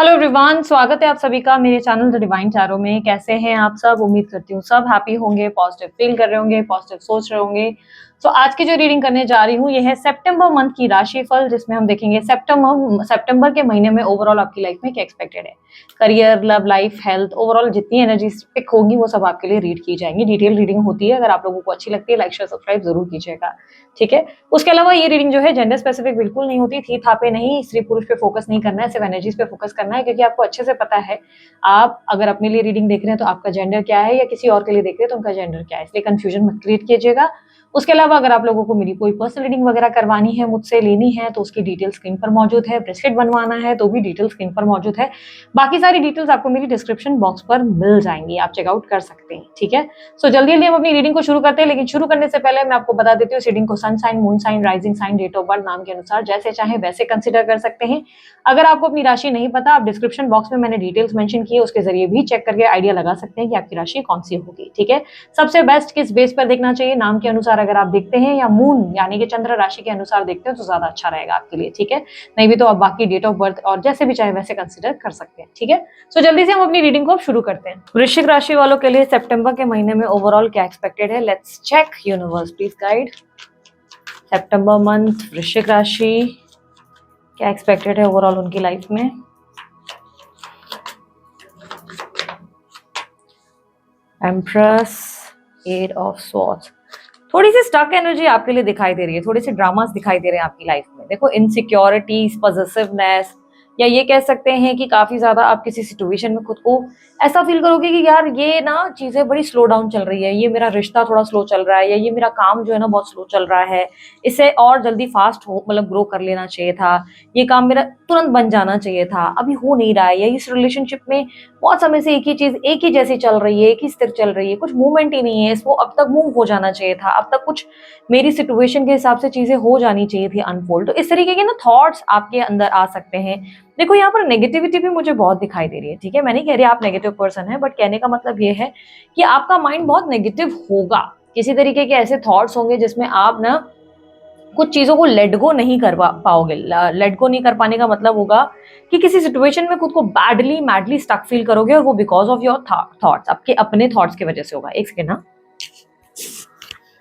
Hello everyone, स्वागत है आप सभी का मेरे चैनल द डिवाइन टैरो में। कैसे हैं आप सब? उम्मीद करती हूँ सब हैप्पी होंगे, पॉजिटिव फील कर रहे होंगे, पॉजिटिव सोच रहे होंगे। तो आज की जो रीडिंग करने जा रही हूँ ये है सितंबर मंथ की राशिफल, जिसमें हम देखेंगे सितंबर के महीने में ओवरऑल आपकी लाइफ में क्या एक्सपेक्टेड है। Career, love life, health, overall जितनी एनर्जी पिक होगी वो सब आपके लिए रीड की जाएंगी। डिटेल रीडिंग होती है, अगर आप लोगों को अच्छी लगती है लाइक शेयर सब्सक्राइब जरूर कीजिएगा, ठीक है। उसके अलावा ये रीडिंग जो है जेंडर स्पेसिफिक बिल्कुल नहीं होती, थी था पे नहीं, स्त्री पुरुष पे फोकस नहीं करना है, सिर्फ एनर्जीज पे फोकस करना है, क्योंकि आपको अच्छे से पता है आप अगर अपने लिए रीडिंग देख रहे हैं तो आपका जेंडर क्या है, या किसी और के लिए देख रहे हैं तो उनका जेंडर क्या है, इसलिए कंफ्यूजन मत क्रिएट कीजिएगा। उसके अलावा अगर आप लोगों को मेरी कोई पर्सनल रीडिंग वगैरह करवानी है, मुझसे लेनी है, तो उसकी डिटेल स्क्रीन पर मौजूद है। ब्रेसलेट बनवाना है तो भी डिटेल स्क्रीन पर मौजूद है। बाकी सारी डिटेल्स आपको मेरी डिस्क्रिप्शन बॉक्स पर मिल जाएंगी, आप चेकआउट कर सकते हैं, ठीक है। सो जल्दी जल्दी हम अपनी रीडिंग को शुरू करते हैं, लेकिन शुरू करने से पहले मैं आपको बता देती हूँ, रीडिंग को sun sign, moon sign, rising sign, date of birth, नाम के अनुसार जैसे चाहे वैसे कंसिडर कर सकते हैं। अगर आपको अपनी राशि नहीं पता, आप डिस्क्रिप्शन बॉक्स में मैंने डिटेल्स मेंशन की है, उसके जरिए भी चेक करके आइडिया लगा सकते हैं कि आपकी राशि कौन सी होगी, ठीक है। सबसे बेस्ट किस बेस पर देखना चाहिए, नाम के अनुसार अगर आप देखते हैं या मून यानी कि चंद्र राशि के अनुसार देखते हैं तो ज्यादा अच्छा रहेगा आपके लिए, ठीक है। नहीं भी तो आप बाकी डेट ऑफ बर्थ और जैसे भी चाहे वैसे कंसिडर कर सकते हैं, ठीक है। सो जल्दी से हम अपनी रीडिंग को शुरू करते हैं। वृश्चिक राशि वालों के लिए सितंबर के महीने में ओवरऑल क्या एक्सपेक्टेड है, let's check. Universe please guide सितंबर मंथ वृश्चिक राशि क्या एक्सपेक्टेड है ओवरऑल उनकी लाइफ में। एम्प्रेस, एट ऑफ स्वॉर्ड्स, थोड़ी सी स्टक एनर्जी आपके लिए दिखाई दे रही है, थोड़े से ड्रामास दिखाई दे रहे हैं आपकी लाइफ में। देखो, इनसिक्योरिटीज, पॉसेसिवनेस, या ये कह सकते हैं कि काफी ज्यादा आप किसी सिचुएशन में खुद को ऐसा फील करोगे कि यार ये ना चीजें बड़ी स्लो डाउन चल रही है, ये मेरा रिश्ता थोड़ा स्लो चल रहा है, या ये मेरा काम जो है ना बहुत स्लो चल रहा है, इसे और जल्दी फास्ट हो मतलब ग्रो कर लेना चाहिए था, ये काम मेरा तुरंत बन जाना चाहिए था, अभी हो नहीं रहा है, या इस रिलेशनशिप में बहुत समय से एक ही चीज एक ही जैसी चल रही है, एक ही स्थिर चल रही है, कुछ मूवमेंट ही नहीं है, इसको अब तक मूव हो जाना चाहिए था, अब तक कुछ मेरी सिचुएशन के हिसाब से चीजें हो जानी चाहिए थी अनफोल्ड। तो इस तरीके के ना थॉट्स आपके अंदर आ सकते हैं। देखो, यहाँ पर नेगेटिविटी भी मुझे बहुत दिखाई दे रही है, ठीक है। मैं नहीं कह रही आप नेगेटिव पर्सन है, बट कहने का मतलब ये है कि आपका माइंड बहुत नेगेटिव होगा, किसी तरीके के ऐसे थॉट्स होंगे जिसमें आप ना कुछ चीजों को लेट गो नहीं कर पाओगे। लेट गो नहीं कर पाने का मतलब होगा कि किसी सिचुएशन में खुद को बैडली मैडली स्टक फील करोगे, और वो बिकॉज ऑफ योर थॉट्स, आपके अपने थॉट्स की वजह से होगा। एक सेकेंड ना,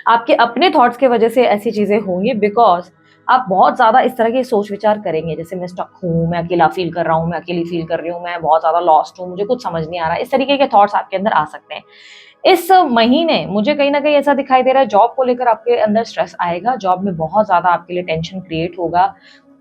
आपके अपने थॉट्स की वजह से ऐसी चीजें होंगी, बिकॉज आप बहुत ज्यादा इस तरह के सोच विचार करेंगे, जैसे मैं स्टक हूँ, मैं अकेला फील कर रहा हूँ, मैं अकेली फील कर रही हूँ, मैं बहुत ज्यादा लॉस्ट हूँ, मुझे कुछ समझ नहीं आ रहा। इस तरीके के थॉट्स आपके अंदर आ सकते हैं। इस महीने मुझे कहीं ना कहीं ऐसा दिखाई दे रहा है, जॉब को लेकर आपके अंदर स्ट्रेस आएगा, जॉब में बहुत ज्यादा आपके लिए टेंशन क्रिएट होगा,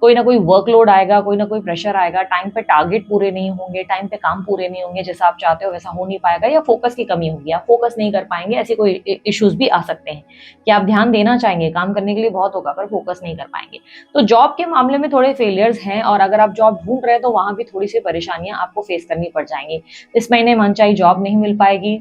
कोई ना कोई वर्कलोड आएगा, कोई ना कोई प्रेशर आएगा, टाइम पे टारगेट पूरे नहीं होंगे, टाइम पे काम पूरे नहीं होंगे, जैसा आप चाहते हो वैसा हो नहीं पाएगा, या फोकस की कमी होगी, आप फोकस नहीं कर पाएंगे, ऐसे कोई इश्यूज भी आ सकते हैं कि आप ध्यान देना चाहेंगे, काम करने के लिए बहुत होगा पर फोकस नहीं कर पाएंगे। तो जॉब के मामले में थोड़े फेलियर्स हैं, और अगर आप जॉब ढूंढ रहे हैं तो वहां भी थोड़ी सी परेशानियां आपको फेस करनी पड़ जाएंगी। इस महीने मनचाही जॉब नहीं मिल पाएगी,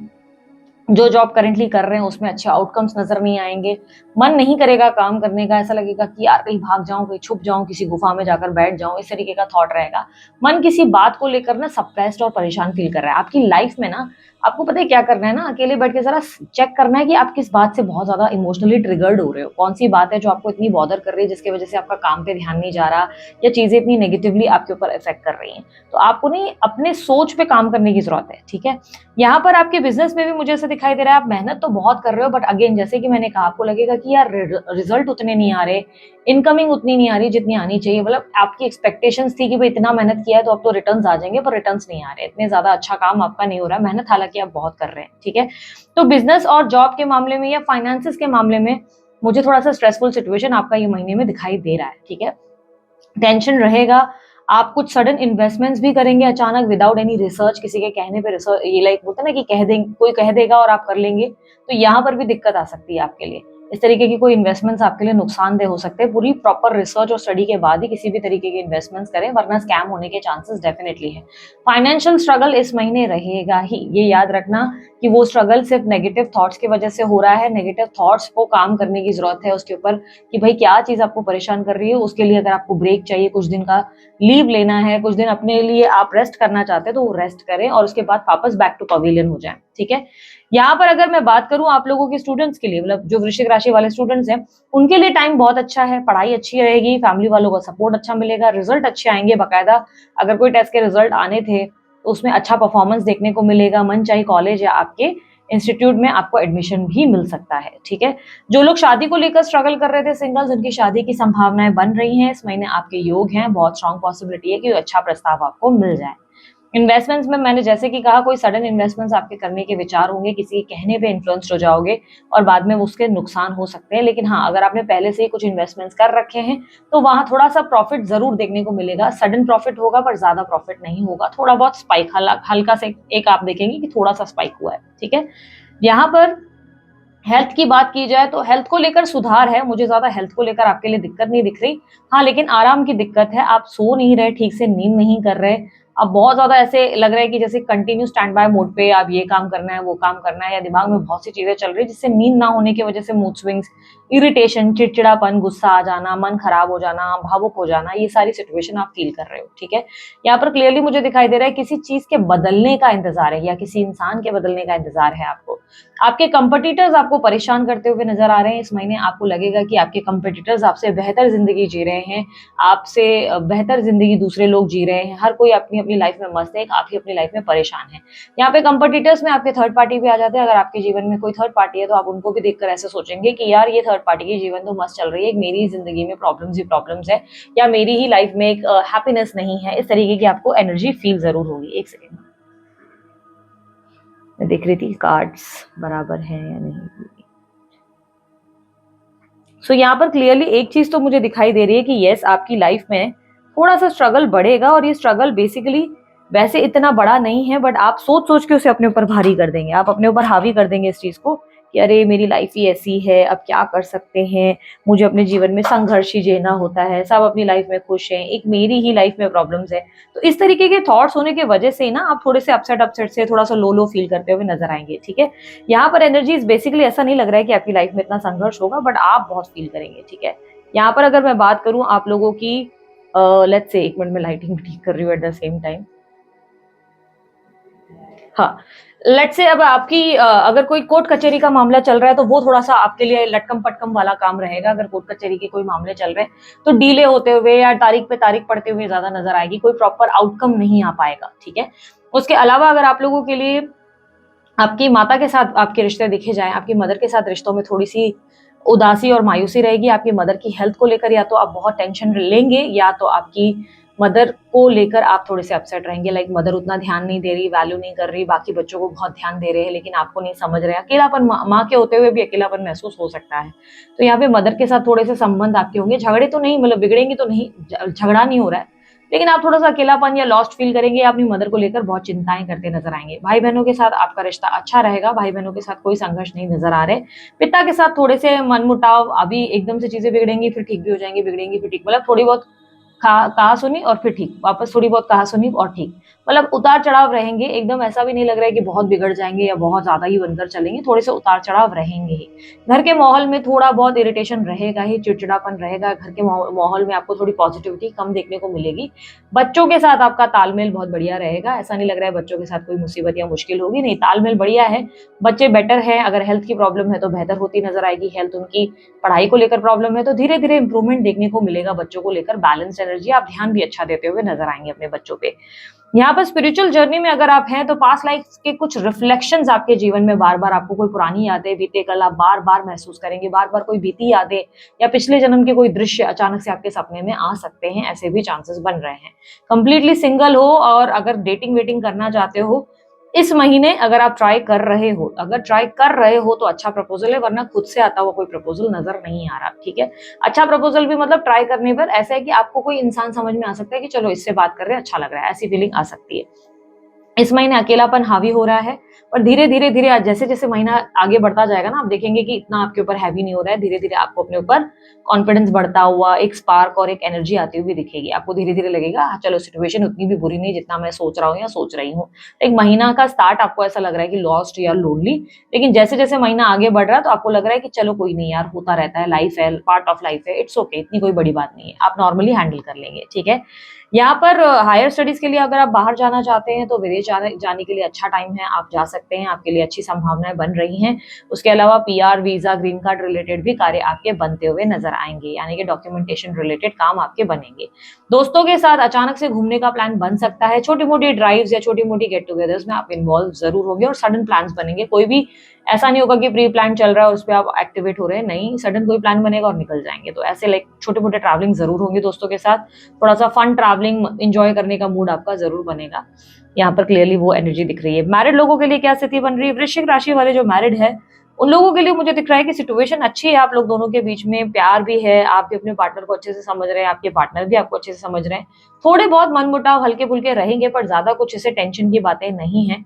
जो जॉब करेंटली कर रहे हैं उसमें अच्छे आउटकम्स नजर नहीं आएंगे, मन नहीं करेगा काम करने का, ऐसा लगेगा कि यार कहीं भाग जाऊं, कहीं छुप जाऊं, किसी गुफा में जाकर बैठ जाऊं, इस तरीके का थॉट रहेगा। मन किसी बात को लेकर ना सप्रेस्ड और परेशान फील कर रहा है आपकी लाइफ में ना। आपको पता है क्या करना है ना, अकेले बैठ के जरा चेक करना है कि आप किस बात से बहुत ज्यादा इमोशनली ट्रिगर्ड हो रहे हो, कौन सी बात है जो आपको इतनी बॉदर कर रही है, जिसकी वजह से आपका काम पे ध्यान नहीं जा रहा, या चीजें इतनी नेगेटिवली आपके ऊपर इफेक्ट कर रही हैं। तो आपको नहीं अपने सोच पे काम करने की जरूरत है, ठीक है। यहाँ पर आपके बिजनेस में भी मुझे ऐसा दिखाई दे रहा है, आप मेहनत तो बहुत कर रहे हो, बट अगेन जैसे कि मैंने कहा, आपको लगेगा कि यार रिजल्ट उतने नहीं आ रहे, इनकमिंग उतनी नहीं आ रही जितनी आनी चाहिए। मतलब आपकी एक्सपेक्टेशंस थी कि भाई इतना मेहनत किया है तो अब तो रिटर्न्स आ जाएंगे, पर रिटर्न्स नहीं आ रहे, इतने ज्यादा अच्छा काम आपका नहीं हो रहा है, मेहनत हालांकि आप बहुत कर रहे हैं, ठीक है। तो बिजनेस और जॉब के मामले में या फाइनेंसिस के मामले में मुझे थोड़ा सा स्ट्रेसफुल सिचुएशन आपका ये महीने में दिखाई दे रहा है, ठीक है। टेंशन रहेगा, आप कुछ सडन इन्वेस्टमेंट्स भी करेंगे अचानक विदाउट एनी रिसर्च, किसी के कहने पे रिसर्च, ये लाइक बोलते हैं ना कि कह देंगे, कोई कह देगा और आप कर लेंगे, तो यहाँ पर भी दिक्कत आ सकती है आपके लिए। इस तरीके की कोई इन्वेस्टमेंट्स आपके लिए नुकसानदेह हो सकते हैं। पूरी प्रॉपर रिसर्च और स्टडी के बाद ही किसी भी तरीके के इन्वेस्टमेंट्स करें, वरना स्कैम होने के चांसेस डेफिनेटली है। फाइनेंशियल स्ट्रगल इस महीने रहेगा ही, ये याद रखना कि वो स्ट्रगल सिर्फ नेगेटिव थॉट्स की वजह से हो रहा है। नेगेटिव थॉट्स को काम करने की जरूरत है उसके ऊपर, कि भाई क्या चीज आपको परेशान कर रही है। उसके लिए अगर आपको ब्रेक चाहिए, कुछ दिन का लीव लेना है, कुछ दिन अपने लिए आप रेस्ट करना चाहते हैं, तो वो रेस्ट करें और उसके बाद वापस बैक टू पवेलियन हो जाए, ठीक है। यहाँ पर अगर मैं बात करूं आप लोगों के स्टूडेंट्स के लिए, मतलब जो वृश्चिक राशि वाले स्टूडेंट्स हैं, उनके लिए टाइम बहुत अच्छा है, पढ़ाई अच्छी रहेगी, फैमिली वालों का सपोर्ट अच्छा मिलेगा, रिजल्ट अच्छे आएंगे, बाकायदा अगर कोई टेस्ट के रिजल्ट आने थे तो उसमें अच्छा परफॉर्मेंस देखने को मिलेगा, मन चाहे कॉलेज या आपके इंस्टीट्यूट में आपको एडमिशन भी मिल सकता है, ठीक है। जो लोग शादी को लेकर स्ट्रगल कर रहे थे सिंगल्स, उनकी शादी की संभावनाएं बन रही हैं, इस महीने आपके योग हैं, बहुत स्ट्रांग पॉसिबिलिटी है कि अच्छा प्रस्ताव आपको मिल जाए। इन्वेस्टमेंट्स में मैंने जैसे कि कहा, कोई सडन इन्वेस्टमेंट्स आपके करने के विचार होंगे, किसी के कहने पे इन्फ्लुएंस्ड हो जाओगे और बाद में उसके नुकसान हो सकते हैं, लेकिन हाँ, अगर आपने पहले से ही कुछ इन्वेस्टमेंट्स कर रखे हैं तो वहां थोड़ा सा प्रॉफिट जरूर देखने को मिलेगा। सडन प्रॉफिट होगा पर ज्यादा प्रॉफिट नहीं होगा, थोड़ा बहुत स्पाइक, हल्का से एक आप देखेंगे कि थोड़ा सा स्पाइक हुआ है, ठीक है। यहाँ पर हेल्थ की बात की जाए तो हेल्थ को लेकर सुधार है, मुझे ज्यादा हेल्थ को लेकर आपके लिए दिक्कत नहीं दिख रही। हाँ, लेकिन आराम की दिक्कत है, आप सो नहीं रहे, ठीक से नींद नहीं कर रहे, अब बहुत ज्यादा ऐसे लग रहा है कि जैसे कंटिन्यू स्टैंड बाय मोड पे आप ये काम करना है, वो काम करना है, या दिमाग में बहुत सी चीजें चल रही है जिससे नींद ना होने की वजह से मूड स्विंग्स, इरिटेशन, चिड़चिड़ापन, गुस्सा आ जाना, मन खराब हो जाना, भावुक हो जाना, ये सारी सिचुएशन आप फील कर रहे हो, ठीक है। यहाँ पर क्लियरली मुझे दिखाई दे रहा है किसी चीज के बदलने का इंतजार है या किसी इंसान के बदलने का इंतजार है आपको। आपके कंपटीटर्स आपको परेशान करते हुए नजर आ रहे हैं, इस महीने आपको लगेगा कि आपके कंपटीटर्स आपसे बेहतर जिंदगी जी रहे हैं, आपसे बेहतर जिंदगी दूसरे लोग जी रहे हैं, हर कोई अपनी अपनी लाइफ में मस्त है, आप ही अपनी लाइफ में परेशान है। यहाँ पे कंपटीटर्स में आपके थर्ड पार्टी भी आ जाते हैं, अगर आपके जीवन में कोई थर्ड पार्टी है तो आप उनको भी देखकर ऐसे सोचेंगे कि यार ये थर्ड पार्टी की जीवन तो मस्त चल रही है, मेरी जिंदगी में प्रॉब्लम्स ही प्रॉब्लम्स है, या मेरी ही लाइफ में एक हैप्पीनेस नहीं है, इस तरीके की आपको एनर्जी फील जरूर होगी। एक सेकेंड, मैं देख रही थी कार्ड्स बराबर है या नहीं। सो यहाँ पर क्लियरली एक चीज तो मुझे दिखाई दे रही है कि यस, आपकी लाइफ में थोड़ा सा स्ट्रगल बढ़ेगा, और ये स्ट्रगल बेसिकली वैसे इतना बड़ा नहीं है, बट आप सोच सोच के उसे अपने ऊपर भारी कर देंगे, आप अपने ऊपर हावी कर देंगे इस चीज को कि अरे मेरी लाइफ ही ऐसी है, अब क्या कर सकते हैं, मुझे अपने जीवन में संघर्ष ही झेलना होता है, सब अपनी लाइफ में खुश हैं, एक मेरी ही लाइफ में प्रॉब्लम्स है। तो इस तरीके के थॉट्स होने की वजह से ना आप थोड़े से अपसेट से थोड़ा सा लो लो फील करते हुए नजर आएंगे, ठीक है। यहाँ पर एनर्जीज बेसिकली ऐसा नहीं लग रहा है कि आपकी लाइफ में इतना संघर्ष होगा, बट आप बहुत फील करेंगे, ठीक है। यहाँ पर अगर मैं बात करूं आप लोगों की, लेट्स से, एक मिनट में लाइटिंग भी ठीक कर रही हूँ एट द सेम टाइम। हाँ, लेट्स से अब आपकी अगर कोई कोर्ट कचहरी का मामला चल रहा है तो वो थोड़ा सा आपके लिए लटकम पटकम वाला काम रहेगा। अगर कोर्ट कचहरी के कोई मामले चल रहे हैं तो डीले होते हुए या तारीख पे तारीख पड़ते हुए ज्यादा नजर आएगी, कोई प्रॉपर आउटकम नहीं आ पाएगा, ठीक है। उसके अलावा अगर आप लोगों के लिए आपकी माता के साथ आपके रिश्ते देखे जाएं, आपकी मदर के साथ रिश्तों में थोड़ी सी उदासी और मायूसी रहेगी। आपकी मदर की हेल्थ को लेकर या तो आप बहुत टेंशन लेंगे, या तो आपकी मदर को लेकर आप थोड़े से अपसेट रहेंगे, लाइक मदर उतना ध्यान नहीं दे रही, वैल्यू नहीं कर रही, बाकी बच्चों को बहुत ध्यान दे रहे हैं लेकिन आपको नहीं समझ रहे। अकेलापन, माँ के होते हुए भी अकेलापन महसूस हो सकता है। तो यहाँ पे मदर के साथ थोड़े से संबंध आपके होंगे, झगड़े तो नहीं, मतलब बिगड़ेंगे तो नहीं, झगड़ा नहीं हो रहा है, लेकिन आप थोड़ा सा अकेलापन या लॉस्ट फील करेंगे, अपनी मदर को लेकर बहुत चिंताएं करते नजर आएंगे। भाई बहनों के साथ आपका रिश्ता अच्छा रहेगा, भाई बहनों के साथ कोई संघर्ष नहीं नजर आ रहे। पिता के साथ थोड़े से मनमुटाव, अभी एकदम से चीजें बिगड़ेंगी फिर ठीक भी हो जाएंगी, बिगड़ेंगी फिर ठीक, मतलब थोड़ी बहुत कहा सुनी और फिर ठीक, वापस थोड़ी बहुत कहा सुनी और ठीक, मतलब उतार चढ़ाव रहेंगे। एकदम ऐसा भी नहीं लग रहा है कि बहुत बिगड़ जाएंगे या बहुत ज्यादा ही बनकर चलेंगे, थोड़े से उतार चढ़ाव रहेंगे ही। घर के माहौल में थोड़ा बहुत इरिटेशन रहेगा ही, चिड़चिड़ापन रहेगा, घर के माहौल में आपको थोड़ी पॉजिटिविटी कम देखने को मिलेगी। बच्चों के साथ आपका तालमेल बहुत बढ़िया रहेगा, ऐसा नहीं लग रहा है बच्चों के साथ कोई मुसीबत या मुश्किल होगी, नहीं, तालमेल बढ़िया है, बच्चे बेटर है। अगर हेल्थ की प्रॉब्लम है तो बेहतर होती नजर आएगी, हेल्थ उनकी, पढ़ाई को लेकर प्रॉब्लम है तो धीरे धीरे इंप्रूवमेंट देखने को मिलेगा बच्चों को लेकर, बैलेंस एनर्जी, आप ध्यान भी अच्छा देते हुए नजर आएंगे अपने बच्चों पे। यहाँ पर स्पिरिचुअल जर्नी में अगर आप हैं तो पास्ट लाइफ के कुछ रिफ्लेक्शंस आपके जीवन में बार बार आपको कोई पुरानी यादें, बीते कल आप बार बार महसूस करेंगे, बार बार कोई बीती यादें या पिछले जन्म के कोई दृश्य अचानक से आपके सपने में आ सकते हैं, ऐसे भी चांसेस बन रहे हैं। कंप्लीटली सिंगल हो और अगर डेटिंग वेटिंग करना चाहते हो इस महीने, अगर आप ट्राई कर रहे हो, अगर ट्राई कर रहे हो तो अच्छा प्रपोजल है, वरना खुद से आता हुआ कोई प्रपोजल नजर नहीं आ रहा, ठीक है। अच्छा प्रपोजल भी मतलब ट्राई करने पर ऐसा है कि आपको कोई इंसान समझ में आ सकता है कि चलो इससे बात कर रहे हैं, अच्छा लग रहा है, ऐसी फीलिंग आ सकती है। इस महीने अकेलापन हावी हो रहा है, और धीरे धीरे धीरे जैसे जैसे महीना आगे बढ़ता जाएगा ना, आप देखेंगे कि इतना आपके ऊपर हैवी नहीं हो रहा है, धीरे धीरे आपको अपने ऊपर कॉन्फिडेंस बढ़ता हुआ, एक स्पार्क और एक एनर्जी आती हुई दिखेगी। आपको धीरे धीरे लगेगा हाँ चलो सिचुएशन उतनी भी बुरी नहीं जितना मैं सोच रहा हूँ या सोच रही हूँ। एक महीना का स्टार्ट आपको ऐसा लग रहा है कि लॉस्ट या लोनली, लेकिन जैसे जैसे महीना आगे बढ़ रहा है तो आपको लग रहा है कि चलो कोई नहीं यार, होता रहता है, लाइफ है, पार्ट ऑफ लाइफ है, इट्स ओके, इतनी कोई बड़ी बात नहीं है, आप नॉर्मली हैंडल कर लेंगे, ठीक है। यहाँ पर हायर स्टडीज के लिए अगर आप बाहर जाना चाहते हैं तो विदेश जाने के लिए अच्छा टाइम है, आप जा सकते हैं, आपके लिए अच्छी संभावनाएं बन रही हैं। उसके अलावा PR, visa, green card related भी कार्य आपके बनते हुए नजर आएंगे, यानी कि डॉक्यूमेंटेशन रिलेटेड काम आपके बनेंगे। दोस्तों के साथ अचानक से घूमने का प्लान बन सकता है, छोटी मोटी ड्राइव्स या छोटी मोटी गेट टुगेदर्स में आप इन्वॉल्व जरूर होंगे और सडन प्लान्स बनेंगे। कोई भी ऐसा नहीं होगा कि प्री प्लान चल रहा है और उस पर आप एक्टिवेट हो रहे हैं, नहीं, सडन कोई प्लान बनेगा और निकल जाएंगे। तो ऐसे लाइक छोटे मोटे ट्रैवलिंग जरूर होंगे दोस्तों के साथ, थोड़ा सा फन ट्रैवलिंग एंजॉय करने का मूड आपका जरूर बनेगा। यहाँ पर क्लियरली वो एनर्जी दिख रही है। मैरिड लोगों के लिए क्या स्थिति बन रही है? वृश्चिक राशि वाले जो मैरिड है उन लोगों के लिए मुझे दिख रहा है कि सिचुएशन अच्छी है, आप लोग दोनों के बीच में प्यार भी है, आप भी अपने पार्टनर को अच्छे से समझ रहे हैं, आपके पार्टनर भी आपको अच्छे से समझ रहे हैं। थोड़े बहुत मनमुटाव हल्के फुल्के रहेंगे पर ज्यादा कुछ इसे टेंशन की बातें नहीं है।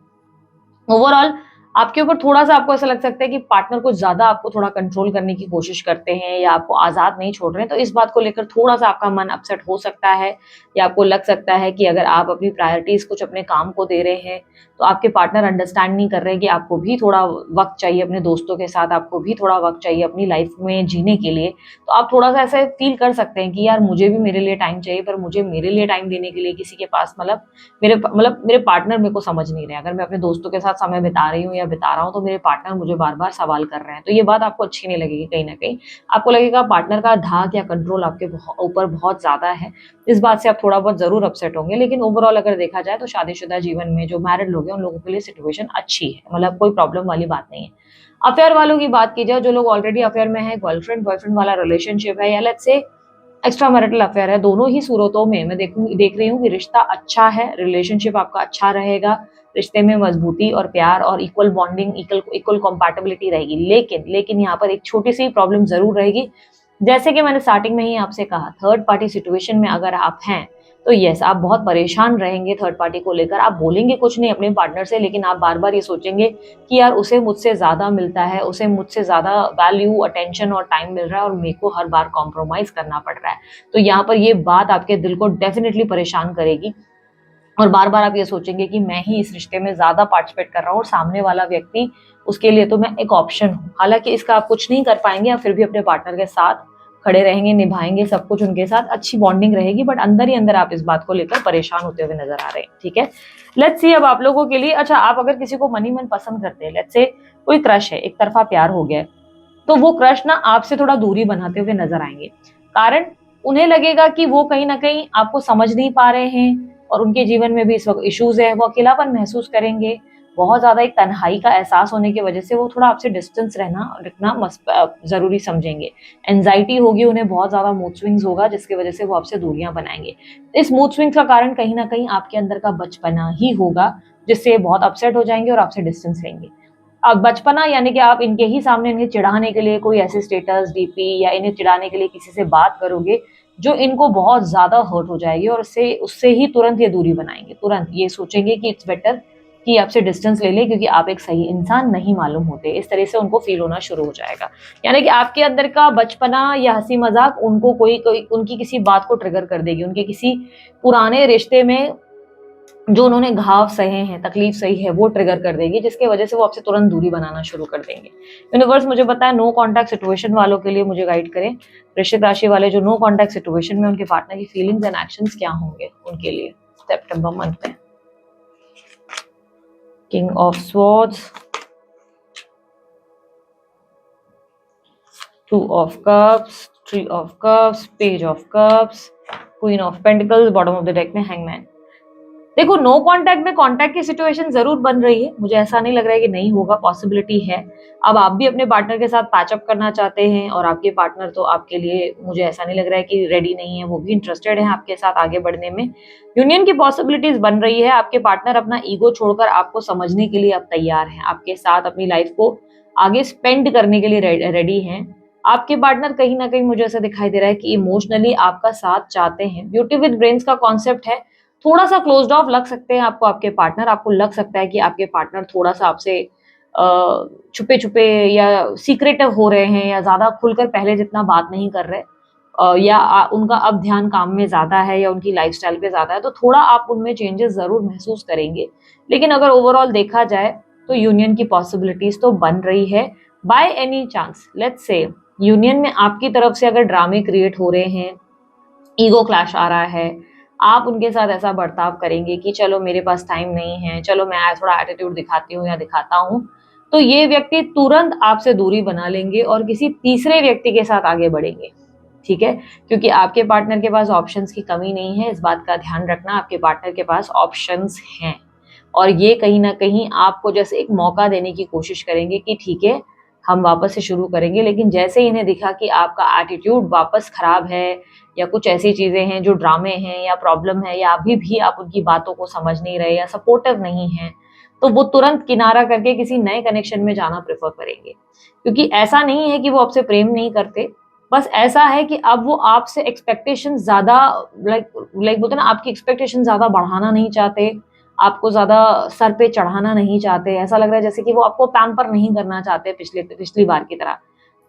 ओवरऑल आपके ऊपर थोड़ा सा आपको ऐसा लग सकता है कि पार्टनर कुछ ज्यादा आपको थोड़ा कंट्रोल करने की कोशिश करते हैं या आपको आजाद नहीं छोड़ रहे हैं, तो इस बात को लेकर थोड़ा सा आपका मन अपसेट हो सकता है, या आपको लग सकता है कि अगर आप अपनी प्रायोरिटीज कुछ अपने काम को दे रहे हैं तो आपके पार्टनर अंडरस्टैंड नहीं कर रहे हैं कि आपको भी थोड़ा वक्त चाहिए अपने दोस्तों के साथ, आपको भी थोड़ा वक्त चाहिए अपनी लाइफ में जीने के लिए। तो आप थोड़ा सा ऐसे फील कर सकते हैं कि यार मुझे भी मेरे लिए टाइम चाहिए, पर मुझे मेरे लिए टाइम देने के लिए किसी के पास मेरे पार्टनर मेरे को समझ नहीं रहे। अगर मैं अपने दोस्तों के साथ समय बिता रही हूँ या बिता रहा हूँ तो मेरे पार्टनर मुझे बार बार सवाल कर रहे हैं, तो ये बात आपको अच्छी नहीं लगेगी। कहीं ना कहीं आपको लगेगा पार्टनर का धाक या कंट्रोल आपके ऊपर बहुत ज्यादा है, इस बात से आप थोड़ा बहुत जरूर अपसेट होंगे। लेकिन ओवरऑल अगर देखा जाए तो शादीशुदा जीवन में जो मैरिड लोग हैं उन लोगों के लिए सिचुएशन अच्छी है, मतलब कोई प्रॉब्लम वाली बात नहीं है। अफेयर वालों की बात की जाए, जो लोग ऑलरेडी अफेयर में है, गर्लफ्रेंड बॉयफ्रेंड वाला रिलेशनशिप है या let's say extra marital affair है, दोनों ही सूरतों में मैं देख रही हूँ कि रिश्ता अच्छा है, रिलेशनशिप आपका अच्छा रहेगा, रिश्ते में मजबूती और प्यार और इक्वल बॉन्डिंग, इक्वल कॉम्पैटिबिलिटी रहेगी। लेकिन यहाँ पर एक छोटी सी प्रॉब्लम जरूर रहेगी। जैसे कि मैंने स्टार्टिंग में ही आपसे कहा, थर्ड पार्टी सिचुएशन में अगर आप हैं तो यस आप बहुत परेशान रहेंगे थर्ड पार्टी को लेकर। आप बोलेंगे कुछ नहीं अपने पार्टनर से, लेकिन आप बार बार ये सोचेंगे कि यार उसे मुझसे ज्यादा मिलता है, उसे मुझसे ज्यादा वैल्यू, अटेंशन और टाइम मिल रहा है और मेरे को हर बार कॉम्प्रोमाइज करना पड़ रहा है। तो यहाँ पर ये बात आपके दिल को डेफिनेटली परेशान करेगी और बार बार आप ये सोचेंगे कि मैं ही इस रिश्ते में ज्यादा पार्टिसिपेट कर रहा हूँ और सामने वाला व्यक्ति, उसके लिए तो मैं एक ऑप्शन हूँ। हालांकि इसका आप कुछ नहीं कर पाएंगे, आप फिर भी अपने पार्टनर के साथ खड़े रहेंगे, निभाएंगे सब कुछ, उनके साथ अच्छी बॉन्डिंग रहेगी, बट अंदर ही अंदर आप इस बात को लेकर परेशान होते हुए नजर आ रहे हैं। ठीक है, लेट्स सी अब आप लोगों के लिए। अच्छा, आप अगर किसी को मन ही मन पसंद करते हैं, लेट्स से कोई क्रश है, एक तरफा प्यार हो गया है, तो वो क्रश ना आपसे थोड़ा दूरी बनाते हुए नजर आएंगे। कारण उन्हें लगेगा कि वो कहीं ना कहीं आपको समझ नहीं पा रहे हैं और उनके जीवन में भी इस वक्त इश्यूज है, वो अकेलापन महसूस करेंगे, बहुत ज्यादा एक तन्हाई का एहसास होने की वजह से वो थोड़ा आपसे डिस्टेंस रखना जरूरी समझेंगे। एंजाइटी होगी उन्हें, बहुत ज्यादा मूड स्विंग्स होगा जिसकी वजह से वो आपसे दूरियां बनाएंगे। इस मूड स्विंग्स का कारण कहीं ना कहीं आपके अंदर का बचपना ही होगा, जिससे बहुत अपसेट हो जाएंगे और आपसे डिस्टेंस लेंगे। अब बचपना यानी कि आप इनके ही सामने इन्हें चिढ़ाने के लिए कोई ऐसे स्टेटस, डीपी या इन्हें चिढ़ाने के लिए किसी से बात करोगे जो इनको बहुत ज्यादा हर्ट हो जाएगी और उससे ही तुरंत ये दूरी बनाएंगे, तुरंत ये सोचेंगे कि इट्स बेटर कि आपसे डिस्टेंस ले ले क्योंकि आप एक सही इंसान नहीं मालूम होते। इस तरह से उनको फील होना शुरू हो जाएगा, यानी कि आपके अंदर का बचपना या हंसी मजाक उनको कोई उनकी किसी बात को ट्रिगर कर देगी, उनके किसी पुराने रिश्ते में जो उन्होंने घाव सहे हैं, तकलीफ सही है, वो ट्रिगर कर देगी, जिसकी वजह से वो आपसे तुरंत दूरी बनाना शुरू कर देंगे। यूनिवर्स मुझे बताया नो कांटेक्ट सिचुएशन वालों के लिए मुझे गाइड करें, वृश्चिक राशि वाले जो नो कांटेक्ट सिचुएशन में, उनके पार्टनर की फीलिंग्स एंड एक्शंस क्या होंगे उनके लिए सितंबर मंथ में। King of swords, two of cups, three of cups, page of cups, queen of pentacles, bottom of the deck में हैंगमैन। देखो, नो कांटेक्ट में कांटेक्ट की सिचुएशन जरूर बन रही है, मुझे ऐसा नहीं लग रहा है कि नहीं होगा, पॉसिबिलिटी है। अब आप भी अपने पार्टनर के साथ पैचअप करना चाहते हैं और आपके पार्टनर तो आपके लिए, मुझे ऐसा नहीं लग रहा है कि रेडी नहीं है, वो भी इंटरेस्टेड है आपके साथ आगे बढ़ने में। यूनियन की पॉसिबिलिटीज बन रही है, आपके पार्टनर अपना ईगो छोड़कर आपको समझने के लिए अब तैयार है, आपके साथ अपनी लाइफ को आगे स्पेंड करने के लिए रेडी हैं। आपके पार्टनर कहीं ना कहीं मुझे ऐसा दिखाई दे रहा है कि इमोशनली आपका साथ चाहते हैं। ब्यूटी विद ब्रेन्स का कॉन्सेप्ट है, थोड़ा सा क्लोज्ड ऑफ लग सकते हैं आपको आपके पार्टनर, आपको लग सकता है कि आपके पार्टनर थोड़ा सा आपसे छुपे छुपे या सीक्रेटिव हो रहे हैं या ज्यादा खुलकर पहले जितना बात नहीं कर रहे, या उनका अब ध्यान काम में ज्यादा है या उनकी लाइफस्टाइल पे ज्यादा है, तो थोड़ा आप उनमें चेंजेस जरूर महसूस करेंगे। लेकिन अगर ओवरऑल देखा जाए तो यूनियन की पॉसिबिलिटीज तो बन रही है। By any chance let's say union में आपकी तरफ से अगर ड्रामे क्रिएट हो रहे हैं, ईगो क्लैश आ रहा है, आप उनके साथ ऐसा बर्ताव करेंगे कि चलो मेरे पास टाइम नहीं है, चलो मैं थोड़ा एटीट्यूड दिखाती हूँ या दिखाता हूँ, तो ये व्यक्ति तुरंत आपसे दूरी बना लेंगे और किसी तीसरे व्यक्ति के साथ आगे बढ़ेंगे, ठीक है? क्योंकि आपके पार्टनर के पास ऑप्शंस की कमी नहीं है, इस बात का ध्यान रखना, आपके पार्टनर के पास ऑप्शंस हैं और ये कहीं न कहीं आपको जैसे एक मौका देने की कोशिश करेंगे कि ठीक है, हम वापस से शुरू करेंगे। लेकिन जैसे ही इन्हें दिखा कि आपका एटीट्यूड वापस खराब है या कुछ ऐसी चीज़ें हैं जो ड्रामे हैं या प्रॉब्लम है या अभी भी आप उनकी बातों को समझ नहीं रहे या सपोर्टिव नहीं हैं, तो वो तुरंत किनारा करके किसी नए कनेक्शन में जाना प्रेफ़र करेंगे। क्योंकि ऐसा नहीं है कि वो आपसे प्रेम नहीं करते, बस ऐसा है कि अब वो आपसे एक्सपेक्टेशन ज़्यादा लाइक लाइक बोलते हैं ना, आपकी एक्सपेक्टेशन ज़्यादा बढ़ाना नहीं चाहते, आपको ज़्यादा सर पे चढ़ाना नहीं चाहते। ऐसा लग रहा है जैसे कि वो आपको पैम्पर नहीं करना चाहते पिछली बार की तरह।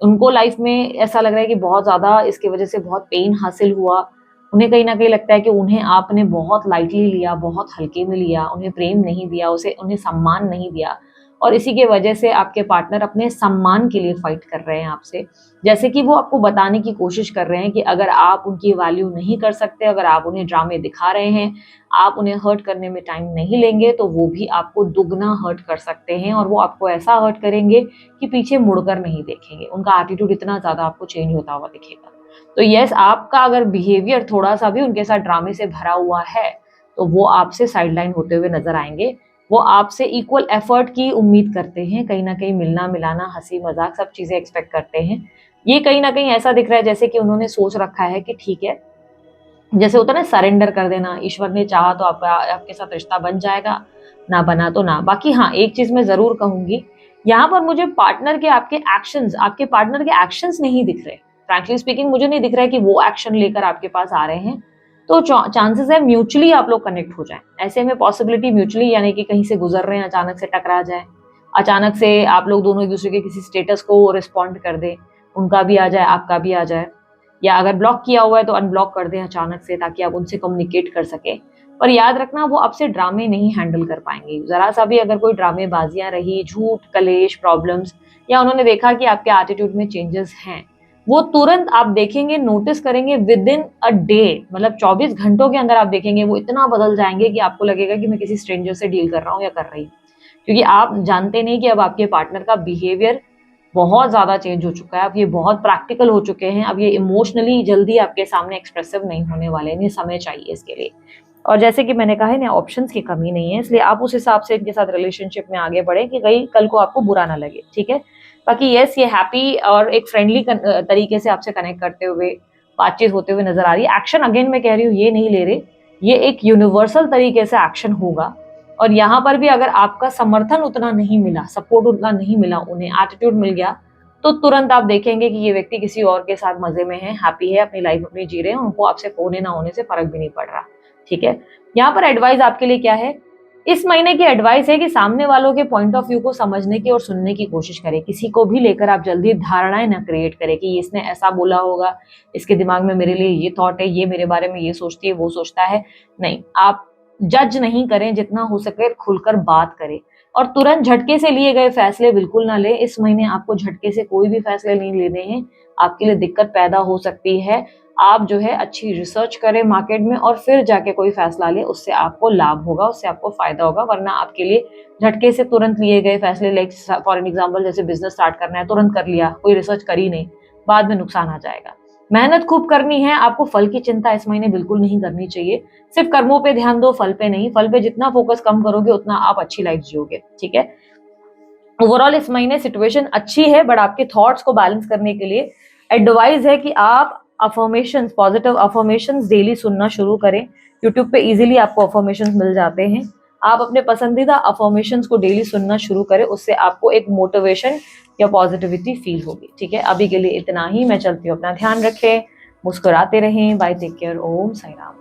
उनको लाइफ़ में ऐसा लग रहा है कि बहुत ज़्यादा इसकी वज़ह से बहुत पेन हासिल हुआ। उन्हें कहीं न कहीं लगता है कि उन्हें आपने बहुत लाइटली लिया, बहुत हल्के में लिया, उन्हें प्रेम नहीं दिया, उन्हें सम्मान नहीं दिया और इसी की वज़ह से आपके पार्टनर अपने सम्मान के लिए फ़ाइट कर रहे हैं आपसे। जैसे कि वो आपको बताने की कोशिश कर रहे हैं कि अगर आप उनकी वैल्यू नहीं कर सकते, अगर आप उन्हें ड्रामे दिखा रहे हैं, आप उन्हें हर्ट करने में टाइम नहीं लेंगे, तो वो भी आपको दुगना हर्ट कर सकते हैं और वो आपको ऐसा हर्ट करेंगे कि पीछे मुड़कर नहीं देखेंगे। उनका एटीट्यूड इतना ज़्यादा आपको चेंज होता हुआ दिखेगा। तो येस, आपका अगर बिहेवियर थोड़ा-सा भी उनके साथ ड्रामे से भरा हुआ है, तो वो आपसे साइडलाइन होते हुए नज़र आएँगे। वो आपसे इक्वल एफर्ट की उम्मीद करते हैं, कहीं न कहीं मिलना-मिलाना, हँसी-मज़ाक सब चीज़ें एक्सपेक्ट करते हैं। ये कहीं न कहीं ऐसा दिख रहा है जैसे कि उन्होंने सोच रखा है कि ठीक है, जैसे होता है ना सरेंडर कर देना, ईश्वर ने चाहा तो आपके साथ रिश्ता बन जाएगा, ना बना तो ना। बाकी हाँ, एक चीज़ मैं ज़रूर कहूँगी, यहाँ पर मुझे आपके पार्टनर के एक्शंस नहीं दिख रहे। फ्रैंकली स्पीकिंग मुझे नहीं दिख रहा है कि वो एक्शन लेकर आपके पास आ रहे हैं। तो चांसेस है म्यूचुअली आप लोग कनेक्ट हो जाएँ। ऐसे में पॉसिबिलिटी म्यूचुअली यानी कि कहीं से गुज़र रहे हैं, अचानक से टकरा जाएँ, अचानक से आप लोग दोनों एक-दूसरे के किसी स्टेटस को रिस्पॉन्ड कर दें, उनका भी आ जाए, आपका भी आ जाए। या अगर ब्लॉक किया हुआ है तो अनब्लॉक कर दें अचानक से ताकि आप उनसे कम्युनिकेट कर सकें। पर याद रखना, वो आपसे ड्रामे नहीं हैंडल कर पाएँगे। ज़रा-सा भी अगर कोई ड्रामेबाज़ियाँ रही, झूठ, कलेश, प्रॉब्लम्स या उन्होंने देखा कि आपके एटीट्यूड में चेंजेस हैं, वो तुरंत आप देखेंगे, नोटिस करेंगे विदिन अ डे, मतलब 24 घंटों के अंदर आप देखेंगे वो इतना बदल जाएँगे कि आपको लगेगा कि मैं किसी स्ट्रेंजर से डील कर रहा हूँ या कर रही हूँ। क्योंकि आप जानते नहीं कि अब आपके पार्टनर का बिहेवियर बहुत ज़्यादा चेंज हो चुका है। अब ये बहुत प्रैक्टिकल हो चुके हैं। अब ये इमोशनली जल्दी आपके सामने एक्सप्रेसिव नहीं होने वाले हैं। इन्हें समय चाहिए इसके लिए। और जैसे कि मैंने कहा, इन्हें ऑप्शंस की कमी नहीं है, इसलिए आप उस हिसाब से इनके साथ रिलेशनशिप में आगे बढ़ें कि कहीं कल को आपको बुरा ना लगे, ठीक है? बाकी येस, ये हैप्पी और एक फ्रेंडली तरीके से आपसे कनेक्ट करते हुए, बातचीत होते हुए नज़र आ रही है। एक्शन अगेन मैं कह रही हूँ, ये नहीं ले रहे। ये एक यूनिवर्सल तरीके से एक्शन होगा और यहाँ पर भी अगर आपका समर्थन उतना नहीं मिला, सपोर्ट उतना नहीं मिला, उन्हें एटीट्यूड मिल गया, तो तुरंत आप देखेंगे कि ये व्यक्ति किसी और के साथ मज़े में है, हैप्पी है, अपनी लाइफ अपनी जी रहे हैं, उनको आपसे होने ना होने से फ़र्क भी नहीं पड़ रहा, ठीक है? यहाँ पर एडवाइस आपके लिए क्या है? इस महीने की एडवाइस है कि सामने वालों के पॉइंट ऑफ व्यू को समझने की और सुनने की कोशिश करें। किसी को भी लेकर आप जल्दी धारणाएँ ना क्रिएट करें कि इसने ऐसा बोला होगा, इसके दिमाग में मेरे लिए ये थॉट है, ये मेरे बारे में ये सोचती है, वो सोचता है। नहीं, आप जज नहीं करें, जितना हो सके खुलकर बात करें और तुरंत झटके से लिए गए फैसले बिल्कुल ना लें। इस महीने आपको झटके से कोई भी फैसले नहीं लेने हैं, आपके लिए दिक्कत पैदा हो सकती है। आप जो है अच्छी रिसर्च करें मार्केट में और फिर जाके कोई फैसला लें, उससे आपको लाभ होगा, उससे आपको फ़ायदा होगा। वरना आपके लिए झटके से तुरंत लिए गए फैसले, लाइक फॉर एन एग्ज़ाम्पल जैसे बिज़नेस स्टार्ट करना है, तुरंत कर लिया, कोई रिसर्च करी नहीं, बाद में नुकसान आ जाएगा। मेहनत खूब करनी है, आपको फल की चिंता इस महीने बिल्कुल नहीं करनी चाहिए। सिर्फ कर्मों पे ध्यान दो, फल पे नहीं। फल पे जितना फोकस कम करोगे उतना आप अच्छी लाइफ जियोगे, ठीक है? ओवरऑल इस महीने सिचुएशन अच्छी है, बट आपके थॉट्स को बैलेंस करने के लिए एडवाइस है कि आप अफर्मेशंस, पॉजिटिव अफर्मेशंस डेली सुनना शुरू करें। यूट्यूब पे इजीली आपको अफर्मेशंस मिल जाते हैं। आप अपने पसंदीदा अफर्मेशंस को डेली सुनना शुरू करें, उससे आपको एक मोटिवेशन या पॉजिटिविटी फील होगी, ठीक है? अभी के लिए इतना ही। मैं चलती हूँ, अपना ध्यान रखें, मुस्कुराते रहें। बाय, टेक केयर, ओम साई राम।